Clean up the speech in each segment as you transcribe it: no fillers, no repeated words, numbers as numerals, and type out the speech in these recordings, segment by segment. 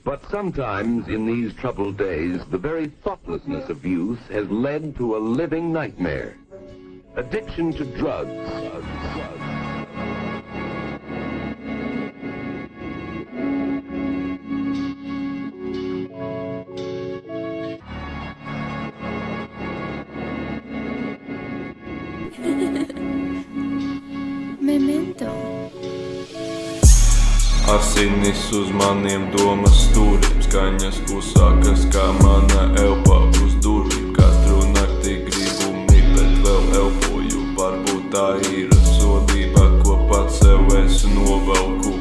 But sometimes in these troubled days, the very thoughtlessness of youth has led to a living nightmare. Addiction to drugs. Memento. Asinis uz maniem domas stūriem, skaņas klusākas kā mana elpa uz durvīm. Katru nakti gribu mīt, bet vēl elpoju. Varbūt tā ir sodība, ko pats sev es novelku.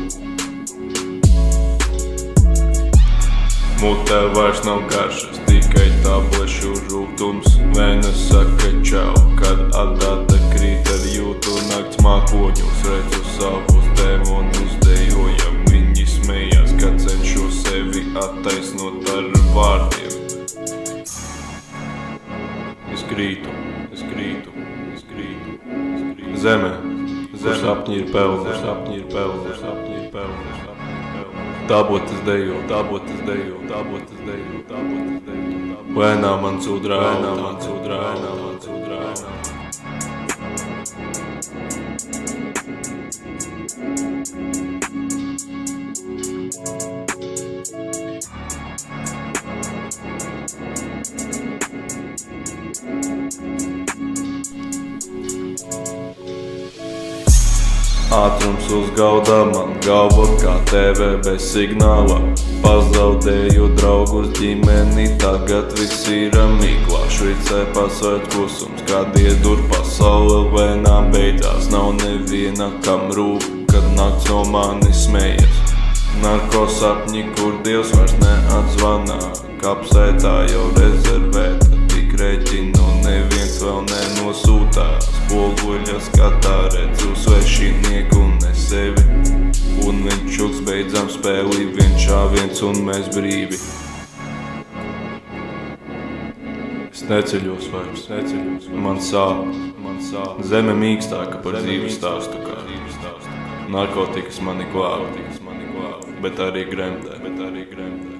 Mutē vairs nav garšas, tikai tablešu rūgtums. Vēnes saka čau, kad atdata krīt ar jūtu nakts mākoņus. Redzu savus demonus dejojam, viņi smējās, kad cenšos sevi attaisnot ar vārdiem. Es krītu. Zeme, kur sapņi ir pelni, Tābotas dejo. Lēnā man cūdrā. Ātrums uz galda, man galva kā TV bez signāla. Pazaudēju draugus, ģimeni, tagad viss ir mīklā. Šveicē pasvērt klusums, kad iedur pasaule lēnām beidzās. Nav neviena, kam rūp, kad nakts no manis smējas. Narko sapņi, kur Dievs vairs neatzvanā. Kapsētā jau rezervēta, tik rēķinu neviens vēl nenosūtās. Spoguļa skatā redzu svešinieku un ne sevi. Un viņš čuks beidzam spēli, viens šāviens un mēs brīvi. Es neceļos vairs, man sāp. Zeme mīkstāka par dzīves stāstu kā. Narkotikas mani klāv, bet arī gremdē.